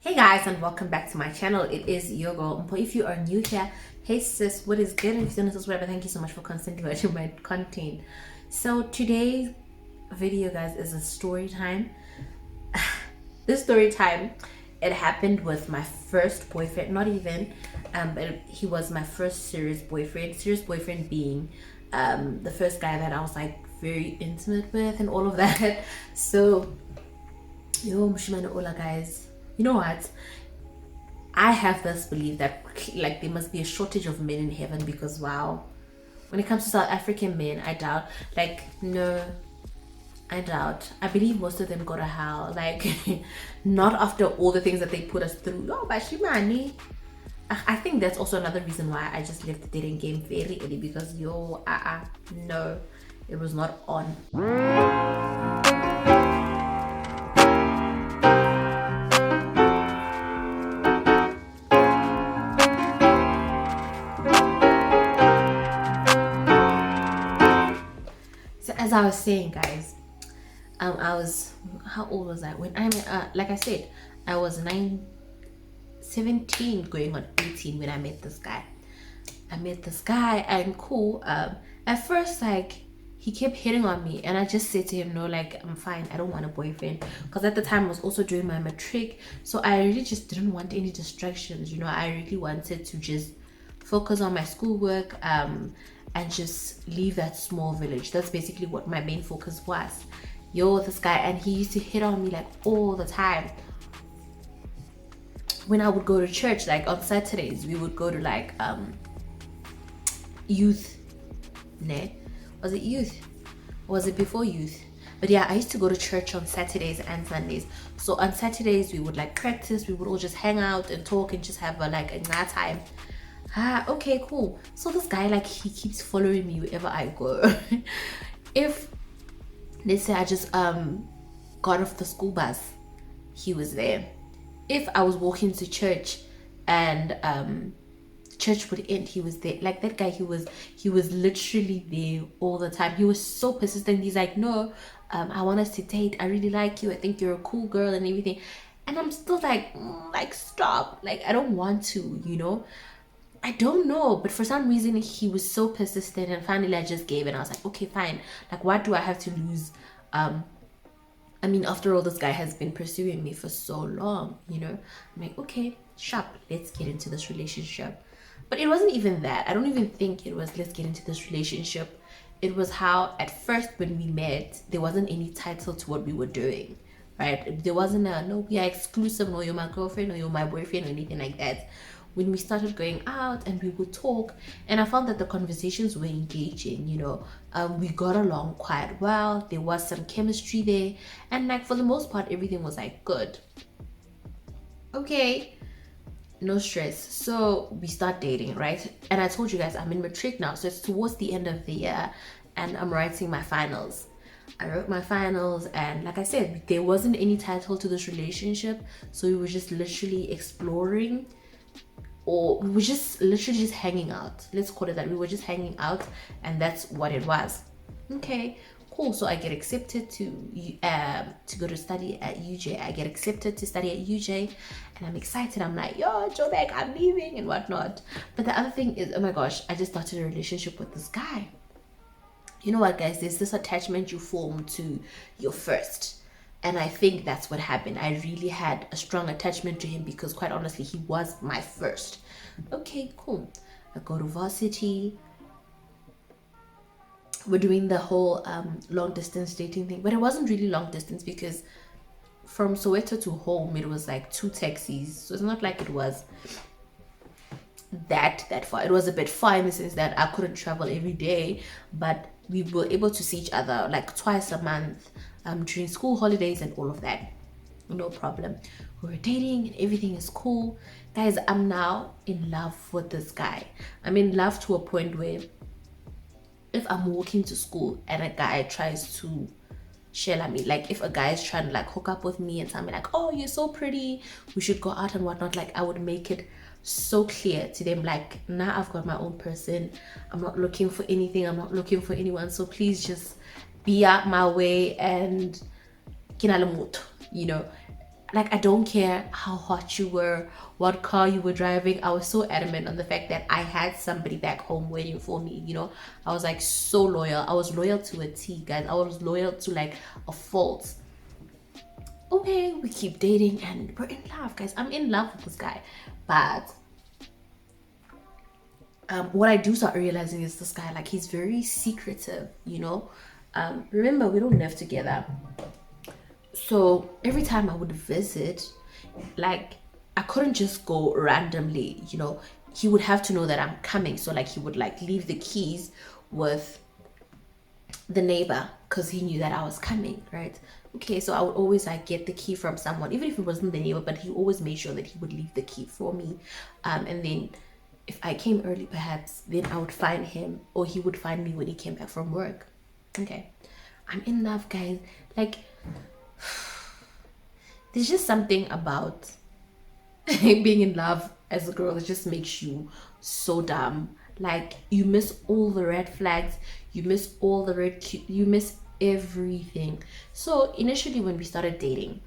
Hey guys, and welcome back to my channel. It is your girl Mpo. If you are new here, hey sis, what is good? If you're not subscribed, thank you so much for constantly watching my content. So today's video, guys, is a story time. This story time, it happened with my first boyfriend. Not even but he was my first serious boyfriend being the first guy that I was like very intimate with and all of that. So yo Mushimane Ola, guys, you know what, I have this belief that like there must be a shortage of men in heaven, because wow, when it comes to South African men, I doubt. Like, no, I doubt. I believe most of them go to hell. Like, not after all the things that they put us through. Oh, but Shimani. I think that's also another reason why I just left the dating game very early, because yo, no, it was not on. So as I was saying, guys, I was, how old was I when I met, like I said, I was 17 going on 18 when I met this guy. And cool. At first, like, he kept hitting on me, and I just said to him, no, like, I'm fine, I don't want a boyfriend, because at the time I was also doing my matric, so I really just didn't want any distractions. I really wanted to just focus on my schoolwork, and just leave that small village. That's basically what my main focus was. Yo, this guy, and he used to hit on me like all the time. When I would go to church, like on Saturdays, we would go to like youth, ne? Was it youth? Or was it before youth? But yeah, I used to go to church on Saturdays and Sundays. So on Saturdays we would like practice, we would all just hang out and talk and just have a night time. Okay, cool. So this guy, like, he keeps following me wherever I go. If let's say I just got off the school bus, he was there. If I was walking to church and church would end, he was there. Like, that guy, he was literally there all the time. He was so persistent. He's like, no, I want us to date, I really like you, I think you're a cool girl and everything. And I'm still like, like, stop, like, I don't want to. I don't know, but for some reason he was so persistent, and finally I just gave, and I was like, okay, fine, like, what do I have to lose? I mean, after all, this guy has been pursuing me for so long, I'm like, okay, sharp, let's get into this relationship. But it wasn't even that. I don't even think it was let's get into this relationship. It was how at first when we met, there wasn't any title to what we were doing, right? There wasn't a, no, we are exclusive, no, you're my girlfriend, or you're my boyfriend, or anything like that. When we started going out and we would talk, and I found that the conversations were engaging, we got along quite well. There was some chemistry there, and like, for the most part, everything was like good. Okay, no stress. So we start dating, right? And I told you guys I'm in matric now, so it's towards the end of the year, and I'm writing my finals. I wrote my finals, and like I said, there wasn't any title to this relationship, so we were just literally exploring, or we were just literally just hanging out. Let's call it that. We were just hanging out, and that's what it was. Okay, cool. So I get accepted to go to study at UJ. I get accepted to study at UJ, and I'm excited. I'm like, yo, Joburg, I'm leaving and whatnot. But the other thing is, oh my gosh, I just started a relationship with this guy. You know what, guys? There's this attachment you form to your first. And I think that's what happened. I really had a strong attachment to him, because quite honestly, he was my first. Okay, cool. I go to varsity. We're doing the whole long distance dating thing, but it wasn't really long distance, because from Soweto to home, it was like 2 taxis. So it's not like it was that far. It was a bit far in the sense that I couldn't travel every day, but we were able to see each other like twice a month during school holidays and all of that. No problem. We were dating and everything is cool. Guys, I'm now in love with this guy. I'm in love to a point where if I'm walking to school and a guy tries to share me, like if a guy is trying to like hook up with me and tell me like, oh, you're so pretty, we should go out and whatnot, like I would make it so clear to them, like, now I've got my own person, I'm not looking for anything, I'm not looking for anyone, so please just be out my way and kinalamoto, like, I don't care how hot you were, what car you were driving. I was so adamant on the fact that I had somebody back home waiting for me, you know. I was like so loyal. I was loyal to a T, guys. I was loyal to like a fault. Okay, we keep dating and we're in love, guys. I'm in love with this guy. But what I do start realizing is this guy, like, he's very secretive, you know. Remember, we don't live together. So every time I would visit, like, I couldn't just go randomly, you know. He would have to know that I'm coming. So like he would like leave the keys with the neighbor because he knew that I was coming, right? Okay, so I would always like get the key from someone, even if it wasn't the neighbor, but he always made sure that he would leave the key for me. And then if I came early, perhaps, then I would find him, or he would find me when he came back from work. Okay, I'm in love, guys. Like, there's just something about being in love as a girl that just makes you so dumb. Like, you miss all the red flags, you miss all the you miss everything. So initially when we started dating,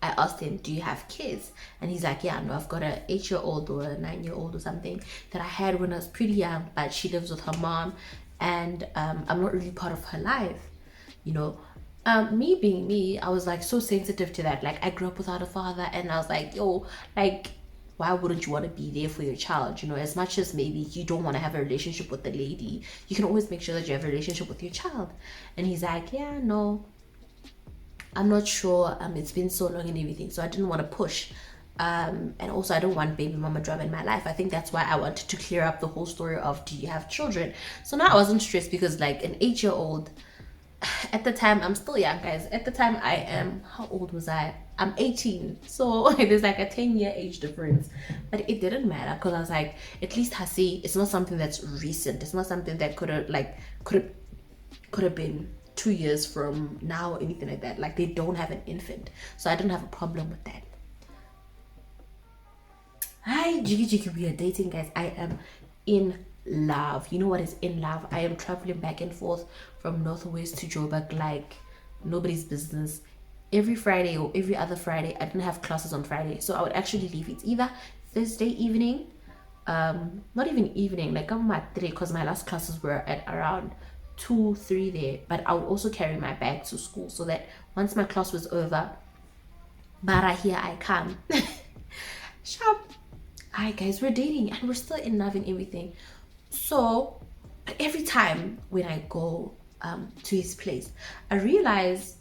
I asked him, do you have kids? And he's like, yeah, no, I've got a 8-year-old or a 9-year-old or something that I had when I was pretty young, but she lives with her mom, and I'm not really part of her life, you know. Me being me, I was like so sensitive to that. Like, I grew up without a father, and I was like, yo, like, why wouldn't you want to be there for your child? You know, as much as maybe you don't want to have a relationship with the lady, you can always make sure that you have a relationship with your child. And he's like, yeah, no, I'm not sure. It's been so long and everything, so I didn't want to push. And also, I don't want baby mama drama in my life. I think that's why I wanted to clear up the whole story of, do you have children? So now I wasn't stressed, because like an 8-year-old, at the time, I'm still young, guys. At the time, I am, how old was I? I'm 18. So there's like a 10-year age difference. But it didn't matter, because I was like, at least Hasi, it's not something that's recent. It's not something that could have been 2 years from now or anything like that. Like, they don't have an infant. So I didn't have a problem with that. Hi, Jiggy Jiggy, we are dating, guys. I am in love. You know what is in love? I am traveling back and forth from Northwest to Joburg like nobody's business. Every Friday or every other Friday, I didn't have classes on Friday, so I would actually leave. It's either Thursday evening, not even evening, like I'm at 3, because my last classes were at around 2, 3 there. But I would also carry my bag to school, so that once my class was over, bara, here I come. Sharp. Hi guys, we're dating and we're still in love and everything. So every time when I go to his place, I realize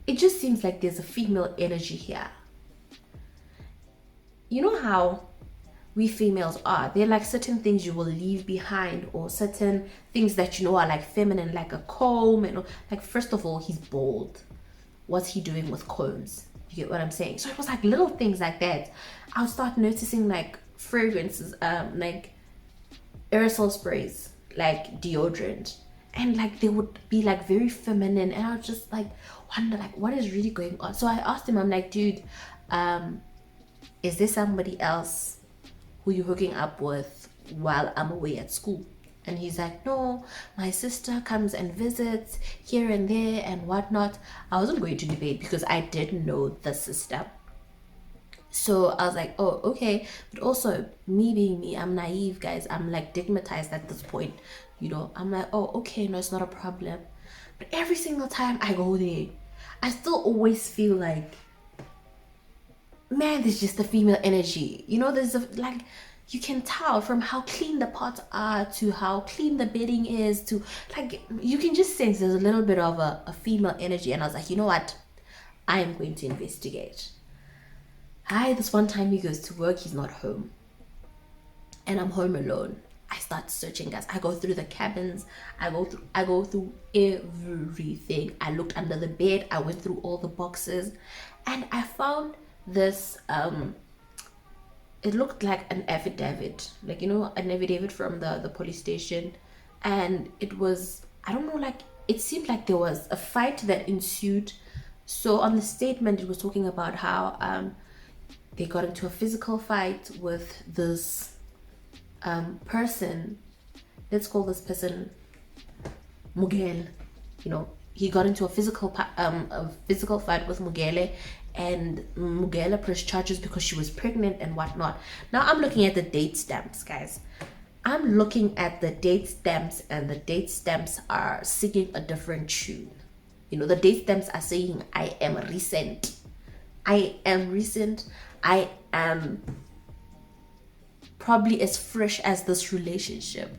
it just seems like there's a female energy here. You know how we females are? There are like certain things you will leave behind, or certain things that you know are like feminine, like a comb. And like, first of all, he's bald. What's he doing with combs? You get what I'm saying? So it was like little things like that. I'll start noticing like fragrances, like aerosol sprays, like deodorant, and like they would be like very feminine, and I would just like wonder like what is really going on. So I asked him, I'm like, dude, is there somebody else who you hooking up with while I'm away at school? And he's like, no, my sister comes and visits here and there and whatnot. I wasn't going to debate, because I didn't know the sister. So I was like, oh, okay. But also, me being me, I'm naive, guys. I'm like stigmatized at this point, you know. I'm like, oh, okay, no, it's not a problem. But every single time I go there, I still always feel like, man, there's just a female energy, you know. There's a, like, you can tell from how clean the pots are to how clean the bedding is, to like, you can just sense there's a little bit of a female energy. And I was like, you know what, I am going to investigate. Hi, this one time he goes to work, he's not home, and I'm home alone. I start searching, guys. I go through the cabins, I go through everything. I looked under the bed, I went through all the boxes, and I found this it looked like an affidavit, like, you know, an affidavit from the police station. And it was, I don't know, like, it seemed like there was a fight that ensued. So on the statement, it was talking about how they got into a physical fight with this person. Let's call this person Mugel. You know, he got into a physical fight with Mugele, and Mugela pressed charges because she was pregnant and whatnot. Now I'm looking at the date stamps, guys. I'm looking at the date stamps, and the date stamps are singing a different tune. You know, the date stamps are saying, I am recent. I am recent. I am probably as fresh as this relationship.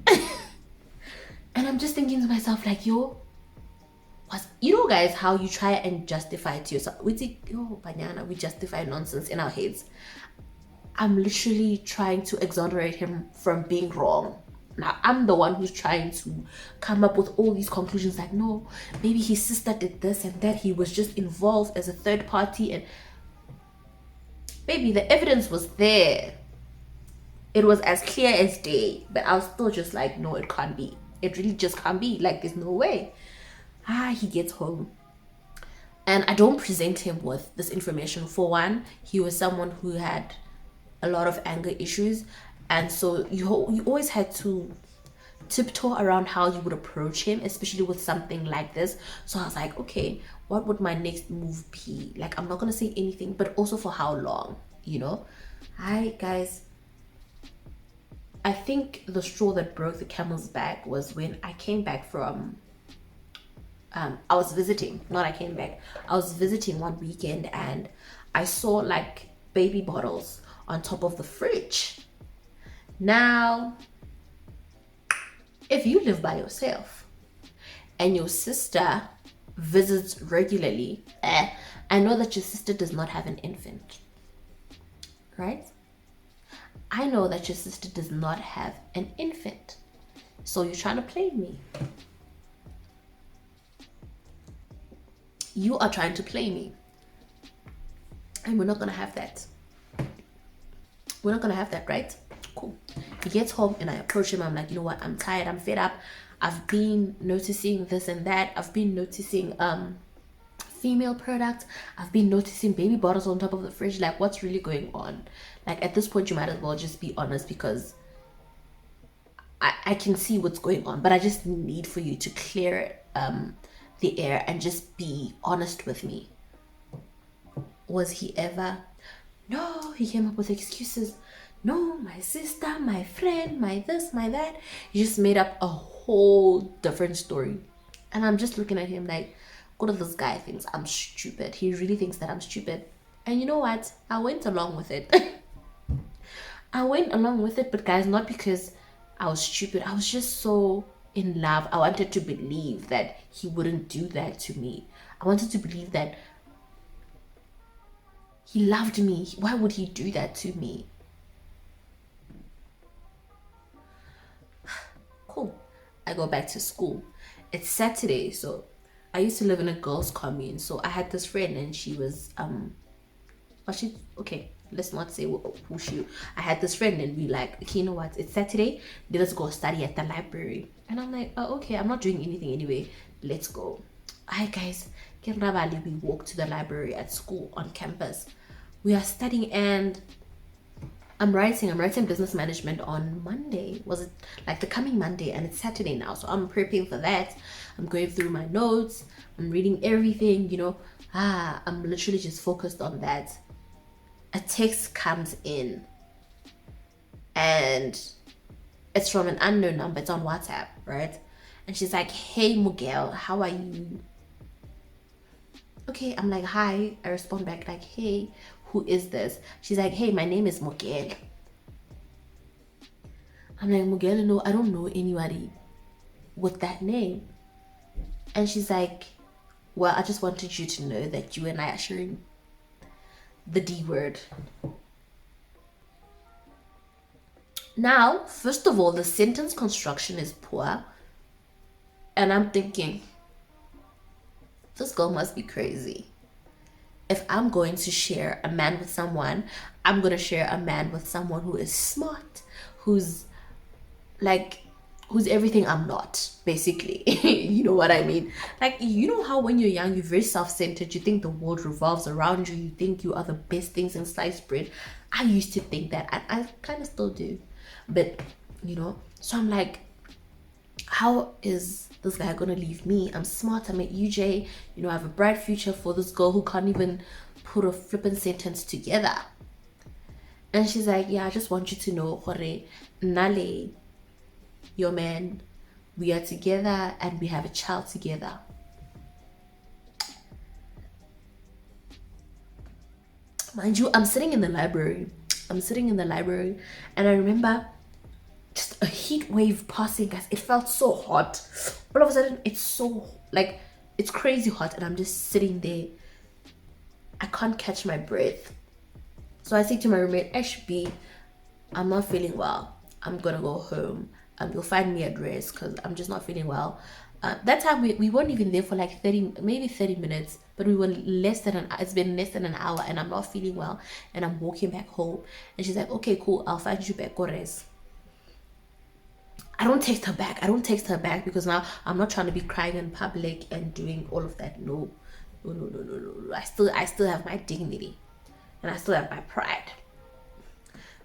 And I'm just thinking to myself, like, yo, you know, guys, how you try and justify it to yourself. We think, yo, banana, we justify nonsense in our heads. I'm literally trying to exonerate him from being wrong. Now I'm the one who's trying to come up with all these conclusions, like, no, maybe his sister did this and that, he was just involved as a third party. And baby, the evidence was there. It was as clear as day, but I was still just like, no, it can't be. It really just can't be. Like, there's no way. He gets home, and I don't present him with this information. For one, he was someone who had a lot of anger issues, and so you always had to tiptoe around how you would approach him, especially with something like this. So I was like, okay, what would my next move be? Like, I'm not gonna say anything, but also for how long, you know? Hi guys, I think the straw that broke the camel's back was when I came back from I was visiting, not I came back. I was visiting one weekend, and I saw like baby bottles on top of the fridge. Now, if you live by yourself and your sister visits regularly, I know that your sister does not have an infant, right? I know that your sister does not have an infant. So you're trying to play me. You are trying to play me. And we're not gonna have that. We're not gonna have that, right? Cool. He gets home and I approach him. I'm like, you know what? I'm tired. I'm fed up. I've been noticing this and that. I've been noticing female products. I've been noticing baby bottles on top of the fridge. Like, what's really going on? Like, at this point, you might as well just be honest, because I can see what's going on, but I just need for you to clear the air and just be honest with me. Was he ever? No, he came up with excuses. No, my sister, my friend, my this, my that. He just made up a whole different story. And I'm just looking at him like, what if this guy thinks I'm stupid? He really thinks that I'm stupid. And you know what? I went along with it. I went along with it, but guys, not because I was stupid. I was just so in love. I wanted to believe that he wouldn't do that to me. I wanted to believe that he loved me. Why would he do that to me? Cool. I go back to school. It's Saturday, so I used to live in a girls' commune. So I had this friend, and she was okay, let's not say who she. I had this friend, and we like, okay, you know what? It's Saturday. Let's go study at the library. And I'm like, oh, okay, I'm not doing anything anyway. Let's go. Hi guys, we walk to the library at school on campus. We are studying, and I'm writing business management on Monday. Was it like the coming Monday? And it's Saturday now, so I'm prepping for that. I'm going through my notes. I'm reading everything, you know. I'm literally just focused on that. A text comes in, and it's from an unknown number. It's on WhatsApp, right? And she's like, hey Miguel, how are you? Okay, I'm like, hi. I respond back like, hey, who is this? She's like, hey, my name is Miguel. I'm like, Miguel, no, I don't know anybody with that name. And she's like, well, I just wanted you to know that you and I are sharing the D word. Now, first of all, the sentence construction is poor. And I'm thinking, this girl must be crazy. If I'm going to share a man with someone, I'm going to share a man with someone who is smart, who's everything I'm not, basically. You know what I mean? Like, you know how when you're young, you're very self-centered. You think the world revolves around you. You think you are the best things in sliced bread. I used to think that, and I kind of still do. But, you know, so I'm like, how is this guy gonna leave me? I'm smart, I'm at UJ, you know, I have a bright future for this girl who can't even put a flippant sentence together. And she's like, yeah, I just want you to know, Hore, Nale, your man, we are together and we have a child together. Mind you, I'm sitting in the library. And I remember just a heat wave passing, guys. It felt so hot. All of a sudden, it's so, like, it's crazy hot. And I'm just sitting there. I can't catch my breath. So I say to my roommate, HB, I'm not feeling well. I'm gonna go home. You'll find me a dress because I'm just not feeling well. That time we weren't even there for like 30 minutes, but we were it's been less than an hour and I'm not feeling well and I'm walking back home. And she's like, okay, cool, I'll find you back, go rest. I don't text her back because now I'm not trying to be crying in public and doing all of that. No. I still have my dignity and I still have my pride.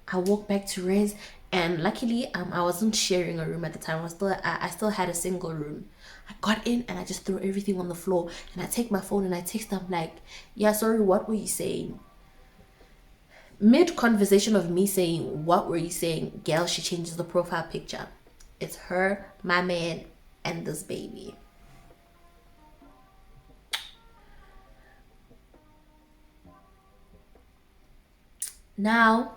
I walked back to Rez, and luckily I wasn't sharing a room at the time. I still had a single room. I got in and I just threw everything on the floor and I take my phone and I text them like, yeah, sorry, what were you saying? Mid conversation of me saying, what were you saying? Girl, she changes the profile picture. It's her, my man, and this baby. Now,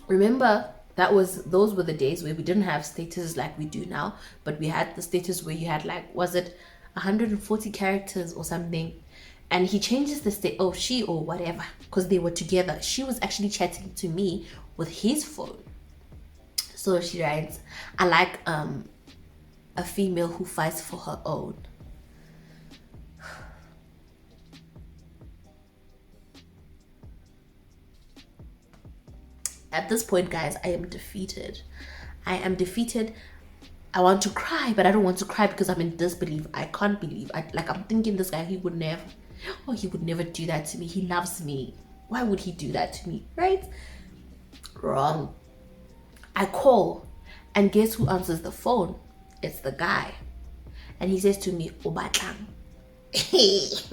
remember, those were the days where we didn't have statuses like we do now, but we had the status where you had like, was it 140 characters or something? And he changes the state, oh, she or whatever, because they were together. She was actually chatting to me with his phone. So she writes, I like a female who fights for her own. At this point, guys, I am defeated. I want to cry, but I don't want to cry because I'm in disbelief. I can't believe. I'm thinking this guy, he would never do that to me. He loves me. Why would he do that to me, right? Wrong. I call, and guess who answers the phone? It's the guy. And he says to me, Obatang. Guys,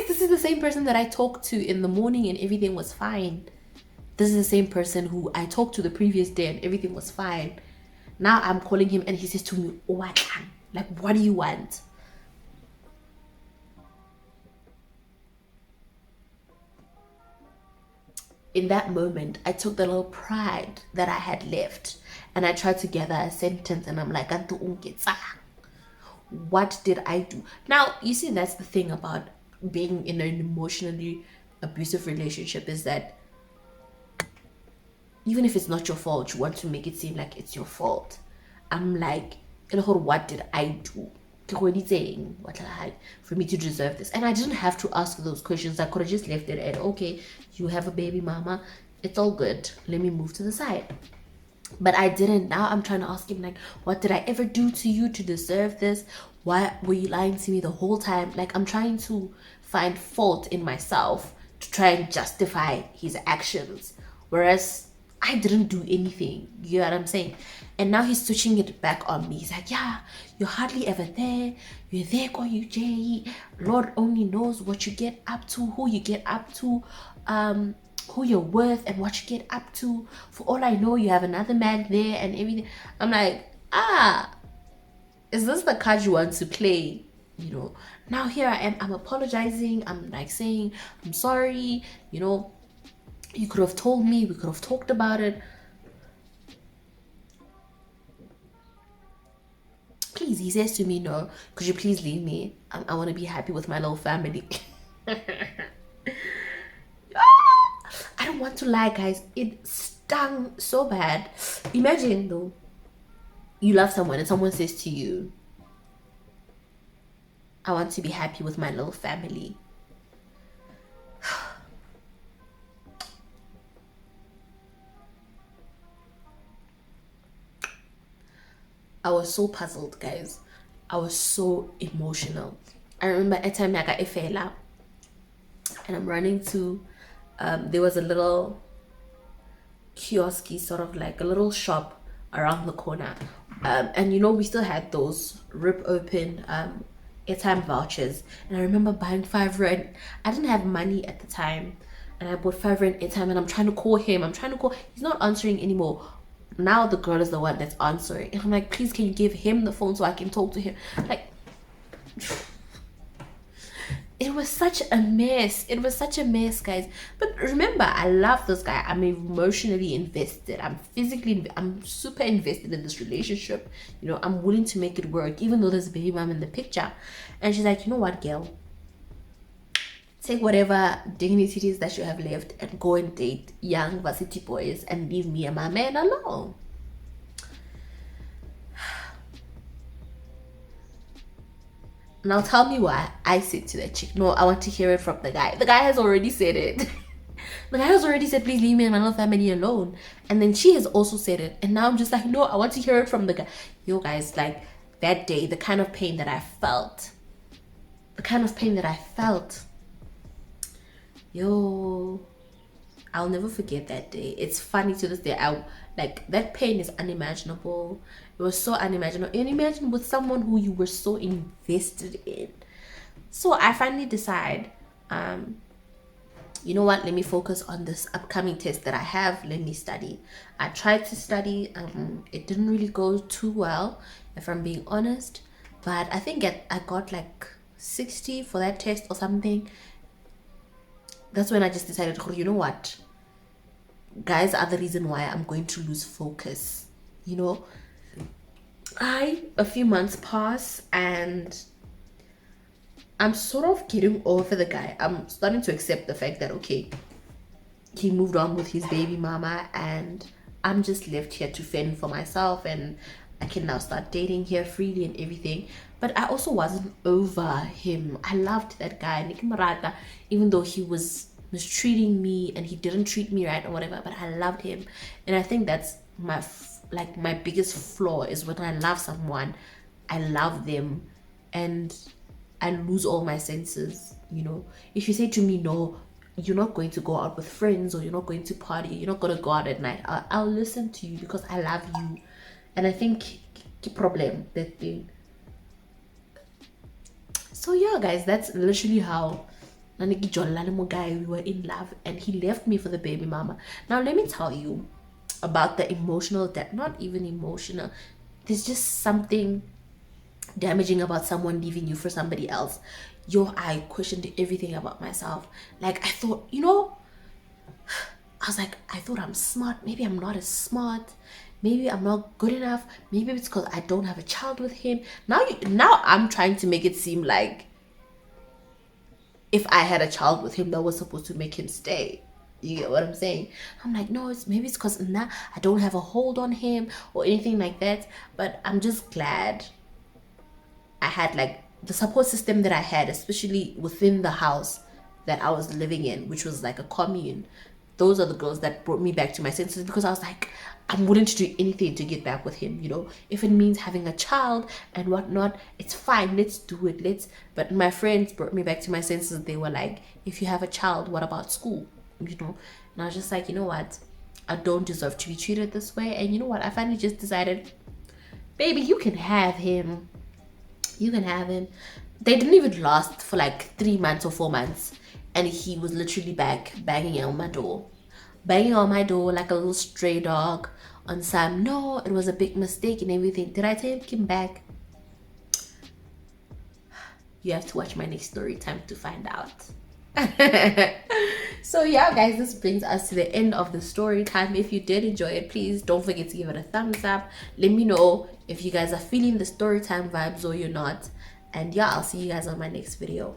this is the same person that I talked to in the morning and everything was fine. This is the same person who I talked to the previous day and everything was fine. Now I'm calling him and he says to me, Obatang. Like, what do you want? In that moment, I took the little pride that I had left and I tried to gather a sentence and I'm like, what did I do? Now, you see, that's the thing about being in an emotionally abusive relationship is that even if it's not your fault, you want to make it seem like it's your fault. I'm like, what did I do? For me to deserve this? And I didn't have to ask those questions. I could have just left it at, okay, you have a baby mama, it's all good, let me move to the side. But I didn't. Now I'm trying to ask him, like, what did I ever do to you to deserve this? Why were you lying to me the whole time? Like, I'm trying to find fault in myself to try and justify his actions, whereas I didn't do anything. You know what I'm saying? And now he's switching it back on me. He's like, yeah, you're hardly ever there. You're there, go you Jay. Lord only knows what you get up to, who you get up to, who you're with and what you get up to. For all I know, you have another man there and everything. I'm like, is this the card you want to play? You know, now here I am, I'm apologizing. I'm like saying, I'm sorry, you know, you could have told me, we could have talked about it. Please, he says to me, no, could you please leave me? I want to be happy with my little family. I don't want to lie, guys. It stung so bad. Imagine though, you love someone and someone says to you, I want to be happy with my little family. I was so puzzled, guys. I was so emotional. I remember a time I got Efela and I'm running to, there was a little kiosk, sort of like a little shop around the corner. And you know, we still had those rip open airtime vouchers, and I remember buying 5 rand. I didn't have money at the time, and I bought 5 rand airtime, and I'm trying to call him. He's not answering anymore. Now the girl is the one that's answering, and I'm like, please, can you give him the phone so I can talk to him? Like, it was such a mess. It was such a mess, guys. But remember, I love this guy. I'm emotionally invested. I'm super invested in this relationship. You know, I'm willing to make it work, even though there's a baby mom in the picture. And she's like, you know what, girl? Take whatever dignity it is that you have left and go and date young varsity boys and leave me and my man alone. Now tell me why I said to that chick, no, I want to hear it from the guy. The guy has already said it. The guy has already said, please leave me and my little family alone. And then she has also said it. And now I'm just like, no, I want to hear it from the guy. Yo, guys, like that day, the kind of pain that I felt. Yo, I'll never forget that day. It's funny to this day. Like that pain is unimaginable. It was so unimaginable. And imagine with someone who you were so invested in. So I finally decide, you know what, let me focus on this upcoming test that I have. Let me study. I tried to study. It didn't really go too well, if I'm being honest. But I think I got like 60 for that test or something. That's when I just decided, you know what, guys are the reason why I'm going to lose focus. You know, a few months pass and I'm sort of getting over the guy. I'm starting to accept the fact that, okay, he moved on with his baby mama and I'm just left here to fend for myself, and I can now start dating here freely and everything. But I also wasn't over him. I loved that guy, Niki Marata, even though he was mistreating me and he didn't treat me right or whatever, but I loved him. And I think that's my biggest flaw, is when I love someone, I love them and I lose all my senses. You know, if you say to me, no, you're not going to go out with friends, or you're not going to party, you're not going to go out at night, I'll listen to you because I love you. And I think problem that thing. So yeah, guys, that's literally how we were in love, and he left me for the baby mama. Now let me tell you about the emotional debt. Not even emotional, there's just something damaging about someone leaving you for somebody else. I questioned everything about myself. Like, I thought, you know, I was like, I thought I'm smart. Maybe I'm not as smart. Maybe I'm not good enough. Maybe it's because I don't have a child with him. Now I'm trying to make it seem like if I had a child with him, that was supposed to make him stay. You get what I'm saying? I'm like, no, maybe it's because now I don't have a hold on him or anything like that. But I'm just glad I had like the support system that I had, especially within the house that I was living in, which was like a commune. Those are the girls that brought me back to my senses, because I was like, I'm willing to do anything to get back with him. You know, if it means having a child and whatnot, it's fine. Let's do it. But my friends brought me back to my senses. They were like, if you have a child, what about school? You know, and I was just like, you know what? I don't deserve to be treated this way. And you know what? I finally just decided, baby, you can have him. You can have him. They didn't even last for like 3 months or 4 months. And he was literally back banging on my door like a little stray dog on some, no, it was a big mistake and everything. Did I take him back? You have to watch my next story time to find out. So yeah, guys, this brings us to the end of the story time. If you did enjoy it, please don't forget to give it a thumbs up. Let me know if you guys are feeling the story time vibes or you're not. And yeah, I'll see you guys on my next video.